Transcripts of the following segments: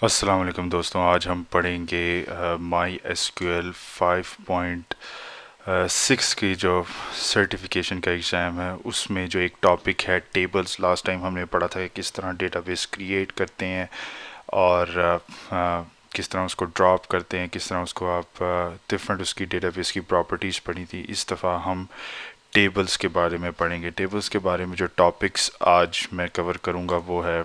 अस्सलाम वालेकुम दोस्तों, आज हम पढ़ेंगे माई एसक्यूएल 5.6 की जो सर्टिफिकेशन का एग्ज़ाम है उसमें जो एक टॉपिक है टेबल्स। लास्ट टाइम हमने पढ़ा था कि किस तरह डेटाबेस क्रिएट करते हैं और किस तरह उसको ड्रॉप करते हैं, किस तरह उसको आप डिफरेंट उसकी डेटाबेस की प्रॉपर्टीज़ पढ़ी थी। इस दफ़ा हम टेबल्स के बारे में पढ़ेंगे। टेबल्स के बारे में जो टॉपिक्स आज मैं कवर करूँगा वो है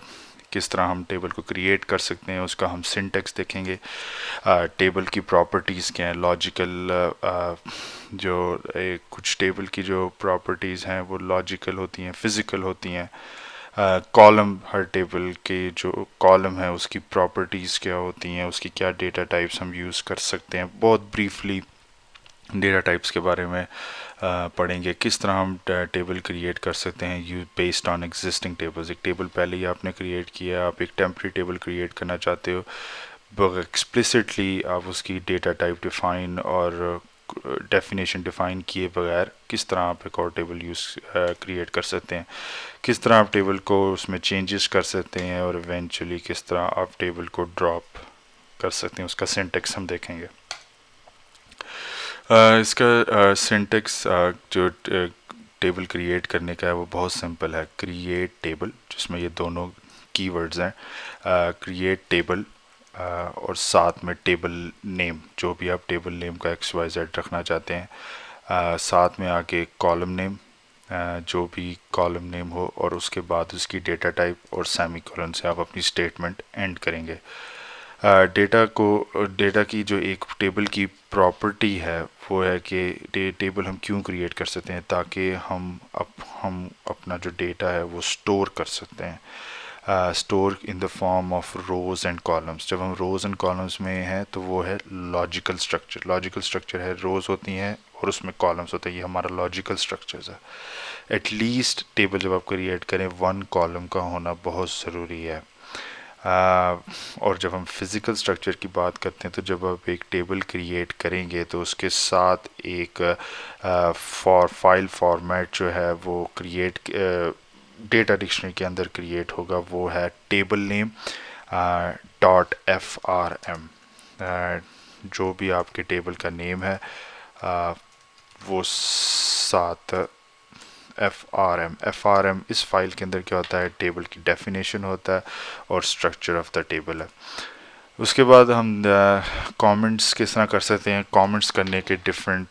किस तरह हम टेबल को क्रिएट कर सकते हैं, उसका हम सिंटेक्स देखेंगे, टेबल की प्रॉपर्टीज़ क्या हैं, लॉजिकल जो कुछ टेबल की जो प्रॉपर्टीज़ हैं वो लॉजिकल होती हैं, फिज़िकल होती हैं। कॉलम, हर टेबल के जो कॉलम है उसकी प्रॉपर्टीज़ क्या होती हैं, उसकी क्या डेटा टाइप्स हम यूज़ कर सकते हैं। बहुत ब्रीफली डेटा टाइप्स के बारे में पढ़ेंगे, किस तरह हम टेबल क्रिएट कर सकते हैं you based on existing tables. एक टेबल पहले ही आपने क्रिएट किया, आप एक टेम्प्रेरी टेबल क्रिएट करना चाहते हो, एक्सप्लिसिटली आप उसकी डेटा टाइप डिफाइन और डेफिनेशन डिफाइन किए बगैर किस तरह आप एक और टेबल यूज़ क्रिएट कर सकते हैं, किस तरह आप टेबल को उसमें चेंजेस कर सकते हैं और इवेंचुअली किस तरह आप टेबल को ड्रॉप कर सकते हैं, उसका सिंटेक्स हम देखेंगे। इसका सिंटेक्स जो टेबल क्रिएट करने का है वो बहुत सिंपल है। क्रिएट टेबल, जिसमें ये दोनों कीवर्ड्स हैं, क्रिएट टेबल और साथ में टेबल नेम, जो भी आप टेबल नेम का XYZ रखना चाहते हैं, साथ में आके कॉलम नेम, जो भी कॉलम नेम हो, और उसके बाद उसकी डेटा टाइप और सेमीकोलन से आप अपनी स्टेटमेंट एंड करेंगे। डेटा की जो एक टेबल की प्रॉपर्टी है वो है कि टेबल हम क्यों क्रिएट कर सकते हैं, ताकि हम अपना जो डेटा है वो स्टोर कर सकते हैं, store in the form of rose and columns. जब हम रोज एंड कॉलम्स में हैं तो वो है लॉजिकल स्ट्रक्चर। लॉजिकल स्ट्रक्चर है, रोज होती हैं और उसमें कॉलम्स होते हैं, ये हमारा लॉजिकल स्ट्रक्चर है। एटलीस्ट टेबल जब आप क्रिएट करें 1 कॉलम का होना बहुत ज़रूरी है। और जब हम फिज़िकल स्ट्रक्चर की बात करते हैं तो जब आप एक टेबल क्रिएट करेंगे तो उसके साथ एक फाइल फॉर्मेट जो है वो क्रिएट डेटा डिक्शनरी के अंदर क्रिएट होगा, वो है टेबल नेम .frm। जो भी आपके टेबल का नेम है वो साथ एफ आर एम इस फाइल के अंदर क्या होता है, टेबल की डेफिनेशन होता है और स्ट्रक्चर ऑफ द टेबल है। उसके बाद हम कमेंट्स किस तरह कर सकते हैं। कमेंट्स करने के डिफरेंट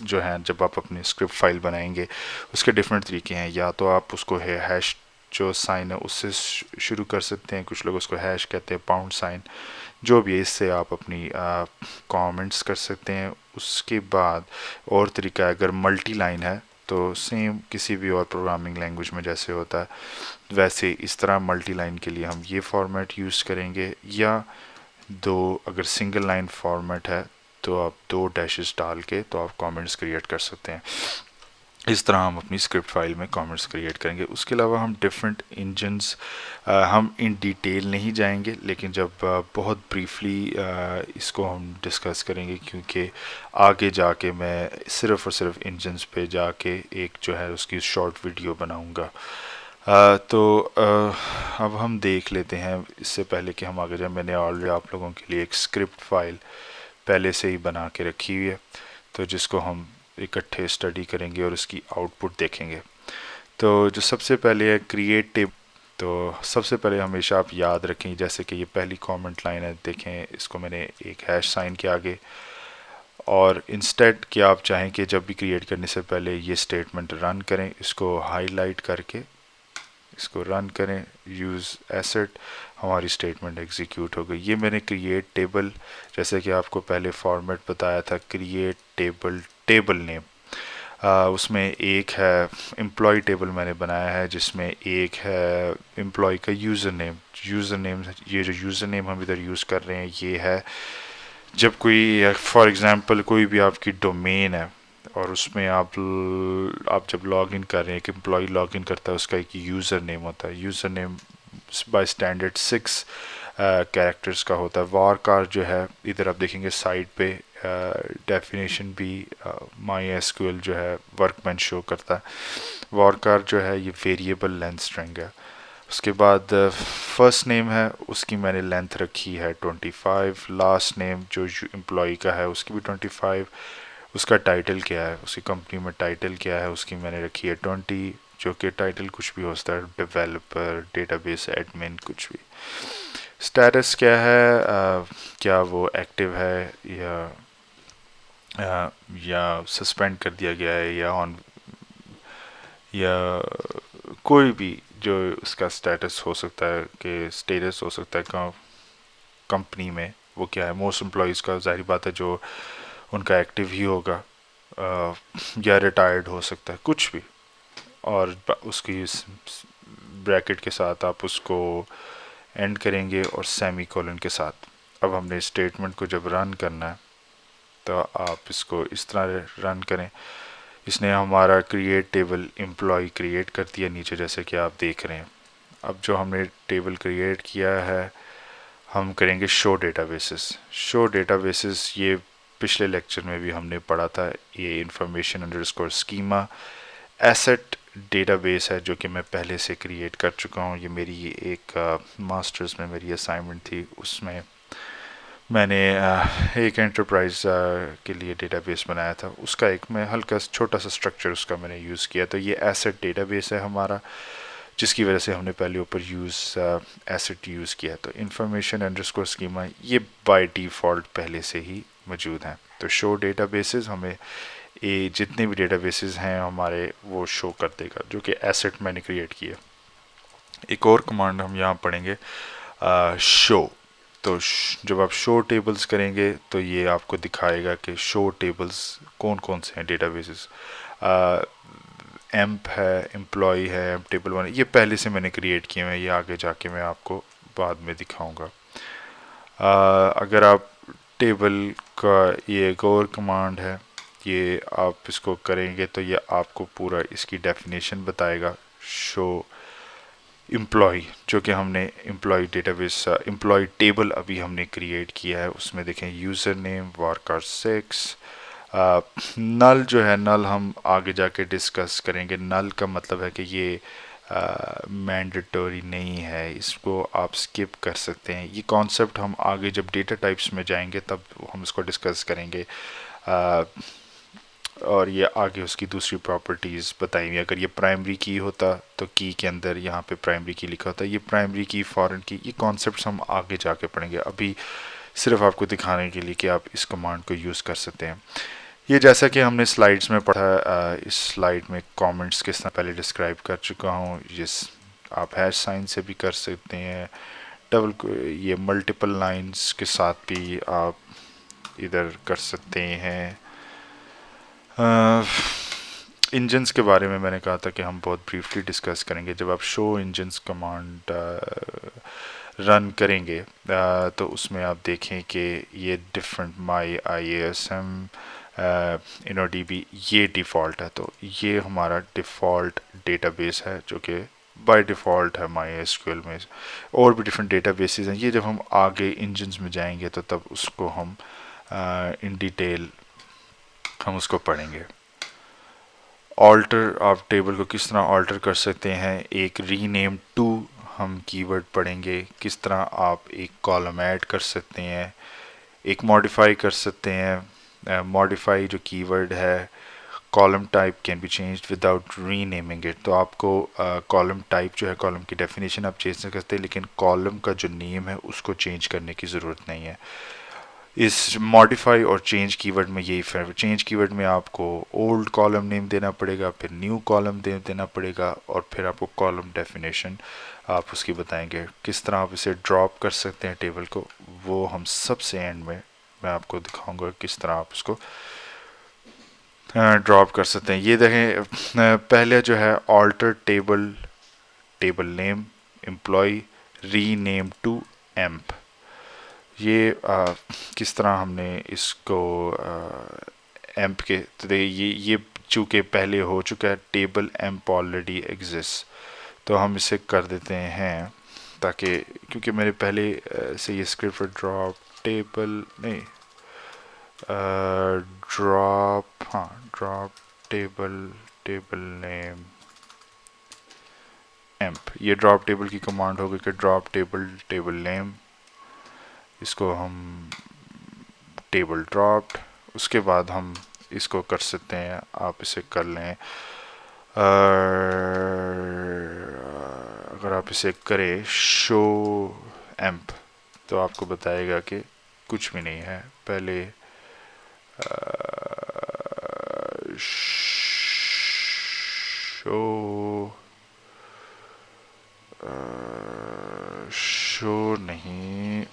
जो हैं, जब आप अपनी स्क्रिप्ट फाइल बनाएंगे उसके डिफरेंट तरीके हैं। या तो आप उसको हैश जो साइन है उससे शुरू कर सकते हैं, कुछ लोग उसको हैश कहते हैं, पाउंड साइन, जो भी है, इससे आप अपनी कमेंट्स कर सकते हैं। उसके बाद और तरीका है, अगर मल्टी लाइन है तो सेम किसी भी और प्रोग्रामिंग लैंग्वेज में जैसे होता है वैसे इस तरह मल्टी लाइन के लिए हम ये फॉर्मेट यूज़ करेंगे। या दो, अगर सिंगल लाइन फॉर्मेट है तो आप 2 डैशेस डाल के तो आप कमेंट्स क्रिएट कर सकते हैं। इस तरह हम अपनी स्क्रिप्ट फाइल में कमेंट्स क्रिएट करेंगे। उसके अलावा हम डिफरेंट इंजन्स, हम इन डिटेल नहीं जाएंगे, लेकिन जब बहुत ब्रीफली इसको हम डिस्कस करेंगे, क्योंकि आगे जाके मैं सिर्फ और सिर्फ इंजन्स पे जाके एक जो है उसकी शॉर्ट वीडियो बनाऊंगा। अब हम देख लेते हैं, इससे पहले कि हम आगे जाए, मैंने ऑलरेडी आप लोगों के लिए एक स्क्रिप्ट फाइल पहले से ही बना के रखी हुई है, तो जिसको हम इकट्ठे स्टडी करेंगे और उसकी आउटपुट देखेंगे। तो जो सबसे पहले है क्रिएट टेबल, तो सबसे पहले हमेशा आप याद रखें, जैसे कि ये पहली कमेंट लाइन है, देखें इसको मैंने एक हैश साइन के आगे, और इंस्टेड कि आप चाहें कि जब भी क्रिएट करने से पहले ये स्टेटमेंट रन करें, इसको हाईलाइट करके इसको रन करें, यूज़ एसेट, हमारी स्टेटमेंट एग्जीक्यूट हो गई। ये मैंने क्रिएट टेबल, जैसे कि आपको पहले फॉर्मेट बताया था, क्रिएट टेबल टेबल नेम, उसमें एक है एम्प्लॉय टेबल मैंने बनाया है, जिसमें एक है एम्प्लॉय का यूज़र नेम। ये जो यूज़र नेम हम इधर यूज़ कर रहे हैं ये है, जब कोई फॉर एग्ज़ाम्पल कोई भी आपकी डोमेन है और उसमें आप जब लॉग इन कर रहे हैं, एक एम्प्लॉय लॉग इन करता है, उसका एक यूज़र नेम होता है। User name by standard 6 characters का होता है। वारकार जो है, इधर आप देखेंगे साइड पे डेफिनेशन भी माई एसक्यूएल जो है वर्कबेंच शो करता है। वारकार जो है ये वेरिएबल लेंथ स्ट्रिंग है। उसके बाद फर्स्ट नेम है उसकी मैंने लेंथ रखी है 25, लास्ट नेम जो एम्प्लॉय का है उसकी भी 25, उसका टाइटल क्या है, उसकी कंपनी में टाइटल क्या है उसकी मैंने रखी है 20, जो कि टाइटल कुछ भी हो सकता है, डेवलपर, डेटाबेस एडमिन, कुछ भी। स्टेटस क्या है, क्या वो एक्टिव है या सस्पेंड कर दिया गया है या ऑन, या कोई भी जो उसका स्टेटस हो सकता है, कि स्टेटस हो सकता है कंपनी में वो क्या है। मोस्ट एम्प्लॉयज़ का जाहिर बात है जो उनका एक्टिव ही होगा, या रिटायर्ड हो सकता है, कुछ भी। और उसकी ब्रैकेट के साथ आप उसको एंड करेंगे और सेमी कोलन के साथ। अब हमने स्टेटमेंट को जब रन करना है तो आप इसको इस तरह रन करें। इसने हमारा क्रिएट टेबल एम्प्लॉय क्रिएट कर दिया नीचे, जैसे कि आप देख रहे हैं। अब जो हमने टेबल क्रिएट किया है हम करेंगे शो डेटाबेसेस। शो डेटाबेसेस ये पिछले लेक्चर में भी हमने पढ़ा था। ये information underscore schema asset database है जो कि मैं पहले से क्रिएट कर चुका हूँ। ये मेरी एक मास्टर्स में मेरी असाइनमेंट थी, उसमें मैंने एक एंटरप्राइज के लिए डेटाबेस बनाया था। उसका एक मैं हल्का छोटा सा स्ट्रक्चर उसका मैंने यूज़ किया। तो ये एसेट डेटाबेस है हमारा, जिसकी वजह से हमने पहले ऊपर एसेट यूज़ किया। तो इन्फॉर्मेशन अंडरस्कोर स्कीमा ये बाय डिफ़ॉल्ट पहले से ही मौजूद हैं। तो शो डेटाबेसेस हमें ये जितने भी डेटाबेसेस हैं हमारे वो शो कर देगा, जो कि एसेट मैंने क्रिएट किया। एक और कमांड हम यहाँ पढ़ेंगे, शो। तो जब आप शो टेबल्स करेंगे तो ये आपको दिखाएगा कि शो टेबल्स कौन कौन से हैं डेटाबेसेस। एम्प है, एम्प्लॉय है, एम्प टेबल वन, ये पहले से मैंने क्रिएट किए हैं, ये आगे जाके मैं आपको बाद में दिखाऊंगा। अगर आप टेबल का ये एक और कमांड है, ये आप इसको करेंगे तो ये आपको पूरा इसकी डेफिनेशन बताएगा। शो एम्प्लॉय, जो कि हमने एम्प्लॉय डेटाबेस एम्प्लॉय टेबल अभी हमने क्रिएट किया है, उसमें देखें यूज़र नेम वारकार 6। नल जो है, नल हम आगे जाके डिस्कस करेंगे। नल का मतलब है कि ये मैंडेटरी नहीं है, इसको आप स्किप कर सकते हैं। ये कॉन्सेप्ट हम आगे जब डेटा टाइप्स में जाएंगे तब हम इसको डिस्कस करेंगे। और ये आगे उसकी दूसरी प्रॉपर्टीज़ बताएंगे। अगर ये प्राइमरी की होता तो की के अंदर यहाँ पे प्राइमरी की लिखा होता, ये प्राइमरी की, फॉरेन की, ये कॉन्सेप्ट्स हम आगे जाके पढ़ेंगे। अभी सिर्फ आपको दिखाने के लिए कि आप इस कमांड को यूज़ कर सकते हैं। ये जैसा कि हमने स्लाइड्स में पढ़ा, इस स्लाइड में कमेंट्स किस तरह पहले डिस्क्राइब कर चुका हूँ। जिस आप हैश साइन से भी कर सकते हैं, डबल ये मल्टीपल लाइंस के साथ भी आप इधर कर सकते हैं। इंजन्स के बारे में मैंने कहा था कि हम बहुत ब्रीफली डिस्कस करेंगे। जब आप शो इंजन्स कमांड रन करेंगे तो उसमें आप देखें कि ये डिफरेंट माई IASM InnoDB ये डिफ़ॉल्ट है। तो ये हमारा डिफ़ॉल्ट डेटाबेस है जो कि बाय डिफ़ॉल्ट है MySQL में। और भी डिफरेंट डेटाबेसेस हैं, ये जब हम आगे इंजन्स में जाएंगे तो तब उसको हम इन डिटेल हम उसको पढ़ेंगे। ऑल्टर, आप टेबल को किस तरह ऑल्टर कर सकते हैं। एक रीनेम टू हम कीवर्ड पढ़ेंगे, किस तरह आप एक कॉलम ऐड कर सकते हैं, एक मॉडिफाई कर सकते हैं। मॉडिफाई जो कीवर्ड है, column type can be changed without renaming it. तो आपको कॉलम टाइप जो है, कॉलम की डेफिनेशन आप चेंज कर सकते हैं, लेकिन कॉलम का जो नेम है उसको चेंज करने की ज़रूरत नहीं है। इस मॉडिफाई और चेंज कीवर्ड में यही फ़र्क है। चेंज कीवर्ड में आपको ओल्ड कॉलम नेम देना पड़ेगा, फिर न्यू कॉलम देना पड़ेगा, और फिर आपको कॉलम डेफिनेशन आप उसकी बताएंगे। किस तरह आप इसे ड्रॉप कर सकते हैं टेबल को, वो हम सबसे एंड में मैं आपको दिखाऊंगा किस तरह आप उसको ड्रॉप कर सकते हैं। ये देखें, पहले जो है alter table, table name, employ, rename to emp, ये किस तरह हमने इसको एम्प के, तो ये चूँकि पहले हो चुका है, टेबल एम्प ऑलरेडी एग्जिस्ट, तो हम इसे कर देते हैं ताकि, क्योंकि मेरे पहले से ये स्क्रिप्ट ड्रॉप टेबल नहीं, ड्रॉप, हाँ, drop table, table name amp. ये ड्रॉप टेबल की कमांड होगी कि ड्रॉप टेबल टेबल नेम, इसको हम टेबल ड्रॉप्ड। उसके बाद हम इसको कर सकते हैं, आप इसे कर लें, अगर आप इसे करें शो एम्प तो आपको बताएगा कि कुछ भी नहीं है। पहले शो नहीं,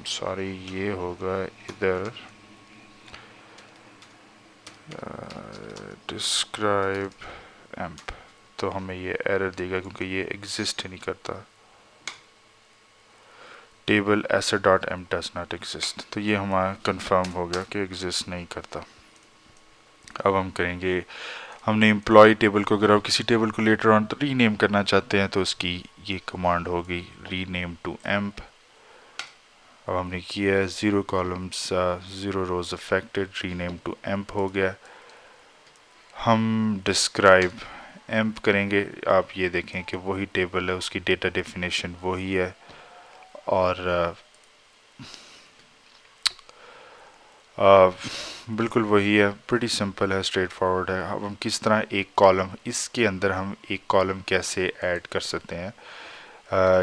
सॉरी, ये होगा इधर डिस्क्राइब एम्प, तो हमें ये एरर देगा क्योंकि ये एग्जिस्ट ही नहीं करता। Table asset dot M does not exist, तो ये हमारा कंफर्म हो गया कि एग्जिस्ट नहीं करता। अब हम करेंगे, हमने एम्प्लॉय टेबल को, अगर आप किसी टेबल को लेटर ऑन तो रीनेम करना चाहते हैं तो उसकी ये कमांड होगी रीनेम टू एम्प। अब हमने किया है 0 columns 0 rows affected, rename to emp हो गया। हम डिस्क्राइब एम्प करेंगे, आप ये देखें कि वही टेबल है, उसकी डेटा डेफिनेशन वही है और बिल्कुल वही है, प्रीटी सिंपल है, स्ट्रेट फॉरवर्ड है। अब हम किस तरह एक कॉलम, इसके अंदर हम एक कॉलम कैसे ऐड कर सकते हैं,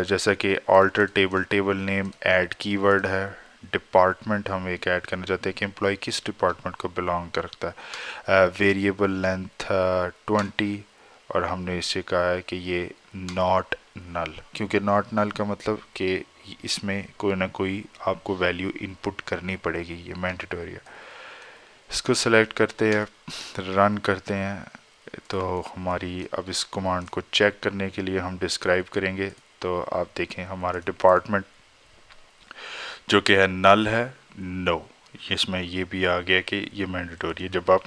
जैसा कि alter table table name add keyword है, डिपार्टमेंट हम एक ऐड करना चाहते हैं कि एम्प्लॉय किस डिपार्टमेंट को बिलोंग करता है, वेरिएबल लेंथ 20, और हमने इससे कहा है कि ये नॉट नल, क्योंकि नॉट नल का मतलब कि इसमें कोई ना कोई आपको वैल्यू इनपुट करनी पड़ेगी, ये मैंडेटरी है। इसको सेलेक्ट करते हैं, रन करते हैं, तो हमारी अब इस कमांड को चेक करने के लिए हम डिस्क्राइब करेंगे। तो आप देखें हमारा डिपार्टमेंट जो कि है नल है, नो, इसमें ये भी आ गया कि ये मैंडेटरी है। जब आप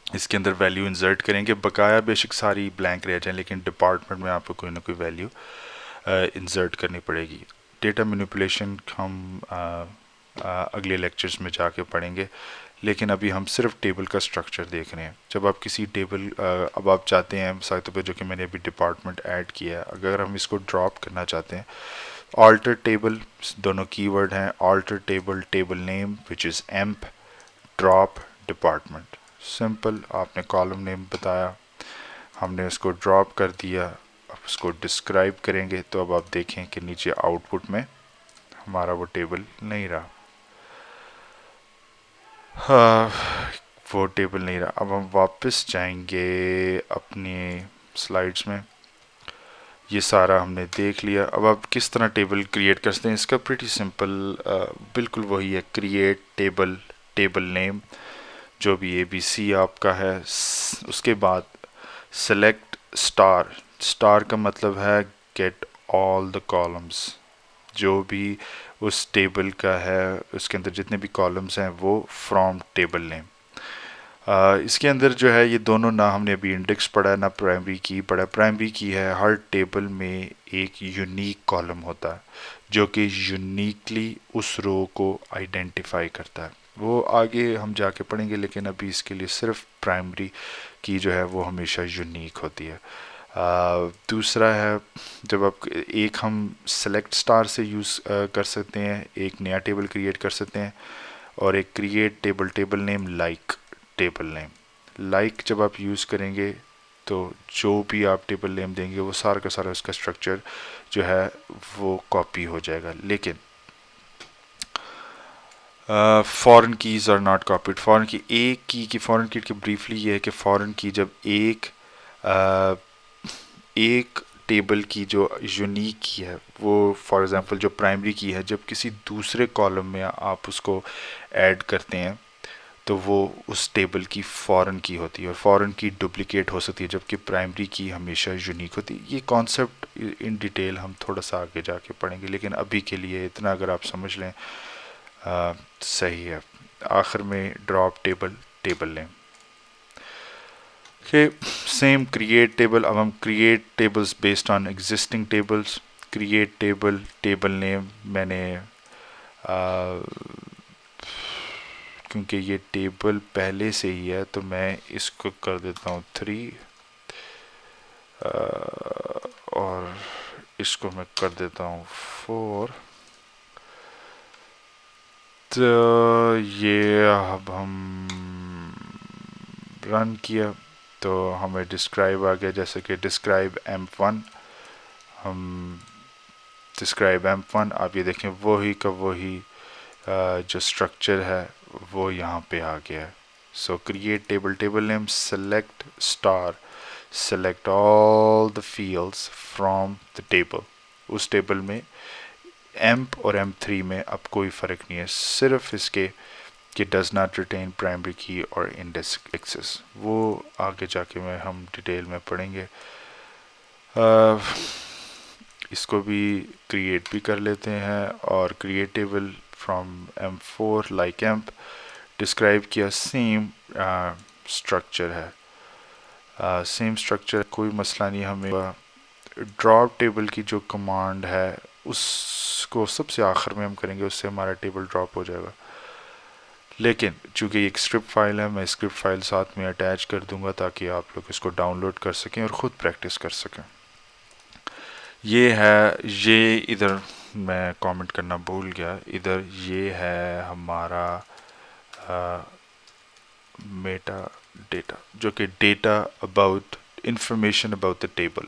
इसके अंदर वैल्यू इंसर्ट करेंगे, बकाया बेशक सारी ब्लैंक रह जाए लेकिन डिपार्टमेंट में आपको कोई ना कोई वैल्यू इंसर्ट करनी पड़ेगी। डेटा मैनिपुलेशन हम अगले लेक्चर्स में जाके पढ़ेंगे, लेकिन अभी हम सिर्फ टेबल का स्ट्रक्चर देख रहे हैं। जब आप किसी टेबल अब आप चाहते हैं साइटों पे, जो कि मैंने अभी डिपार्टमेंट ऐड किया है, अगर हम इसको ड्रॉप करना चाहते हैं, ऑल्टर टेबल, दोनों कीवर्ड हैं, alter table table name which is emp, drop department, simple. आपने कॉलम नेम बताया, हमने उसको ड्रॉप कर दिया। अब उसको डिस्क्राइब करेंगे तो अब आप देखें कि नीचे आउटपुट में हमारा वो टेबल नहीं रहा, वो टेबल नहीं रहा। अब हम वापस जाएंगे अपनी स्लाइड्स में, ये सारा हमने देख लिया। अब आप किस तरह टेबल क्रिएट कर सकते हैं, इसका प्रीटी सिंपल, बिल्कुल वही है, क्रिएट टेबल टेबल नेम जो भी ABC आपका है, उसके बाद सेलेक्ट स्टार, स्टार का मतलब है गेट ऑल द कॉलम्स, जो भी उस टेबल का है उसके अंदर जितने भी कॉलम्स हैं वो फ्रॉम टेबल नेम। इसके अंदर जो है ये दोनों, ना हमने अभी इंडेक्स पढ़ा है ना प्राइमरी की पढ़ा है। प्राइमरी की है, हर टेबल में एक यूनिक कॉलम होता है जो कि यूनिकली उस रो को आइडेंटिफाई करता है, वो आगे हम जाके पढ़ेंगे, लेकिन अभी इसके लिए सिर्फ प्राइमरी की जो है वो हमेशा यूनिक होती है। दूसरा है, जब आप एक हम सेलेक्ट स्टार से यूज़ कर सकते हैं, एक नया टेबल क्रिएट कर सकते हैं, और एक create table table name like table name. Like जब आप यूज़ करेंगे तो जो भी आप टेबल नेम देंगे वो सारा का सारा उसका स्ट्रक्चर जो है वो कॉपी हो जाएगा, लेकिन foreign keys are not copied. Foreign key एक की फॉरेन की ब्रीफली ये है कि फॉरेन की जब एक टेबल की जो यूनिक की है वो, फॉर एग्जांपल जो प्राइमरी की है, जब किसी दूसरे कॉलम में आप उसको ऐड करते हैं तो वो उस टेबल की फॉरेन की होती है, और फॉरेन की डुप्लीकेट हो सकती है जबकि प्राइमरी की हमेशा यूनिक होती है। ये कॉन्सेप्ट इन डिटेल हम थोड़ा सा आगे जाके पढ़ेंगे, लेकिन अभी के लिए इतना अगर आप समझ लें सही है। आखिर में ड्रॉप टेबल टेबल नेम के सेम क्रिएट टेबल। अब हम create tables based on existing tables, create table table name, मैंने क्योंकि ये टेबल पहले से ही है तो मैं इसको कर देता हूँ 3, और इसको मैं कर देता हूँ 4। तो ये अब हम रन किया तो हमें डिस्क्राइब आ गया, जैसे कि डिस्क्राइब M1। हम डिस्क्राइब M1, आप ये देखें वही का वही जो स्ट्रक्चर है वो यहाँ पे आ गया है। सो create table, table name, select star, select all the fields from the table. उस टेबल में एम्प और M3 में अब कोई फ़र्क नहीं है, सिर्फ इसके कि डज नॉट रिटेन प्राइमरी की और इंडेक्स एक्सेस। वो आगे जाके में हम डिटेल में पढ़ेंगे। इसको भी क्रिएट भी कर लेते हैं और create table from M4 like amp describe किया, सेम स्ट्रक्चर है, सेम स्ट्रक्चर, कोई मसला नहीं। हमें ड्रॉप टेबल की जो कमांड है उसको सबसे आखिर में हम करेंगे, उससे हमारा टेबल ड्रॉप हो जाएगा। लेकिन चूंकि एक स्क्रिप्ट फाइल है, मैं स्क्रिप्ट फाइल साथ में अटैच कर दूंगा ताकि आप लोग इसको डाउनलोड कर सकें और ख़ुद प्रैक्टिस कर सकें। ये है, ये इधर मैं कमेंट करना भूल गया, इधर ये है हमारा मेटा डेटा, जो कि data about information about the table.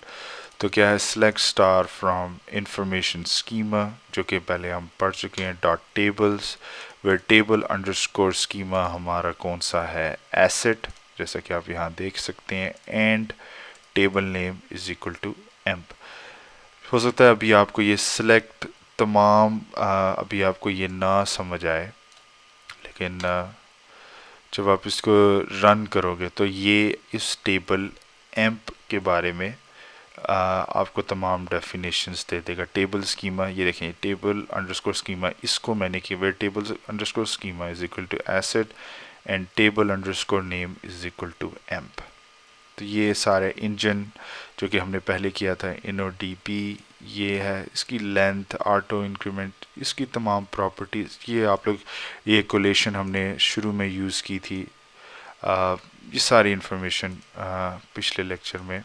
तो क्या है, select star from information schema, जो कि पहले हम पढ़ चुके हैं, dot tables where table underscore schema हमारा कौन सा है, एसेट, जैसा कि आप यहाँ देख सकते हैं, and table name is equal to emp. हो सकता है अभी आपको ये सिलेक्ट तमाम अभी आपको ये ना समझ आए, लेकिन जब आप इसको रन करोगे तो ये इस टेबल एम्प के बारे में आपको तमाम डेफिनेशंस दे देगा। टेबल स्कीमा, ये देखें, टेबल अंडरस्कोर स्कीमा, इसको मैंने किया where table underscore schema is equal to asset and table underscore name is equal to emp. तो ये सारे इंजन जो कि हमने पहले किया था, InnoDB, ये है इसकी लेंथ, ऑटो इंक्रीमेंट, इसकी तमाम प्रॉपर्टीज़, ये आप लोग, ये कोलेशन हमने शुरू में यूज़ की थी। ये सारी इंफॉर्मेशन पिछले लेक्चर में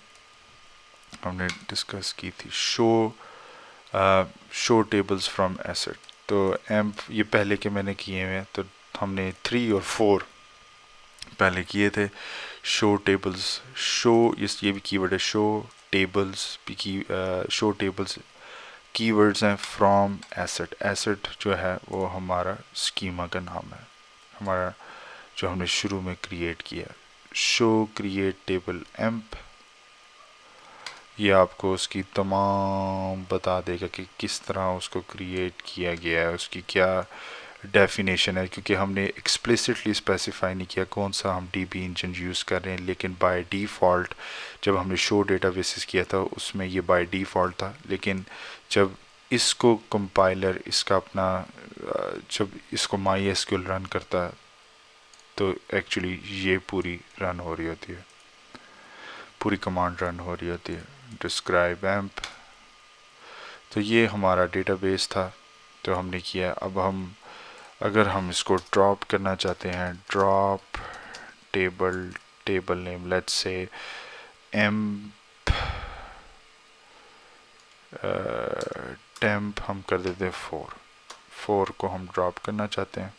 हमने डिस्कस की थी। शो टेबल्स फ्रॉम एसेट, तो एम्प ये पहले के मैंने किए हुए हैं, तो हमने 3 और 4 पहले किए थे। शो टेबल्स, शो ये भी कीवर्ड है, शो टेबल्स भी शो टेबल्स कीवर्ड्स हैं। फ्रॉम एसेट, एसेट जो है वो हमारा स्कीमा का नाम है, हमारा जो हमने शुरू में क्रिएट किया। शो क्रिएट टेबल एम्प, ये आपको उसकी तमाम बता देगा कि किस तरह उसको क्रिएट किया गया है, उसकी क्या डेफिनेशन है, क्योंकि हमने एक्सप्लिसिटली स्पेसिफाई नहीं किया कौन सा हम DB इंजन यूज़ कर रहे हैं, लेकिन बाय डिफ़ॉल्ट जब हमने शो डेटाबेसिस किया था उसमें ये बाय डिफ़ॉल्ट था। लेकिन जब इसको कंपाइलर इसका अपना जब इसको MySQL रन करता है तो एक्चुअली ये पूरी रन हो रही होती है, पूरी कमांड रन हो रही होती है, डिस्क्राइब एम्प। तो ये हमारा डेटाबेस था तो हमने किया। अब हम अगर हम इसको ड्रॉप करना चाहते हैं, drop table, table name let's say amp temp हम कर देते हैं 4 को हम ड्रॉप करना चाहते हैं,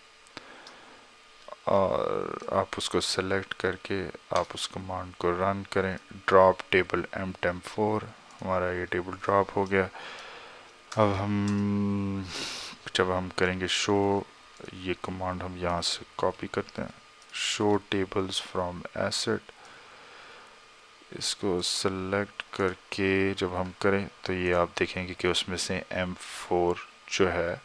और आप उसको सेलेक्ट करके आप उस कमांड को रन करें, ड्रॉप टेबल mtemp4, हमारा ये टेबल ड्रॉप हो गया। अब हम जब हम करेंगे शो, ये कमांड हम यहाँ से कॉपी करते हैं, शो टेबल्स फ्रॉम एसेट, इसको सेलेक्ट करके जब हम करें तो ये आप देखेंगे कि उसमें से M4 जो है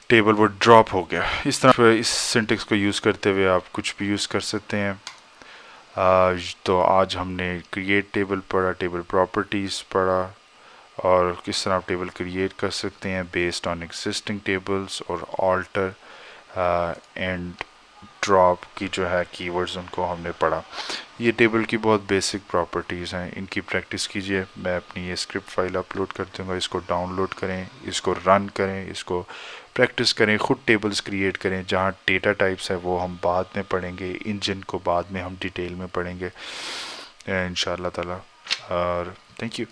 टेबल वो ड्रॉप हो गया। इस तरह इस सिंटेक्स को यूज़ करते हुए आप कुछ भी यूज़ कर सकते हैं। तो आज हमने क्रिएट टेबल पढ़ा, टेबल प्रॉपर्टीज़ पढ़ा, और किस तरह आप टेबल क्रिएट कर सकते हैं बेस्ड ऑन एग्जिस्टिंग टेबल्स, और ऑल्टर एंड ड्रॉप की जो है कीवर्ड्स उनको हमने पढ़ा। ये टेबल की बहुत बेसिक प्रॉपर्टीज़ हैं, इनकी प्रैक्टिस कीजिए। मैं अपनी ये स्क्रिप्ट फाइल अपलोड कर दूँगा, इसको डाउनलोड करें, इसको रन करें, इसको प्रैक्टिस करें, ख़ुद टेबल्स क्रिएट करें। जहाँ डेटा टाइप्स है वो हम बाद में पढ़ेंगे, इंजन को बाद में हम डिटेल में पढ़ेंगे इंशाअल्लाह ताला। और थैंक यू।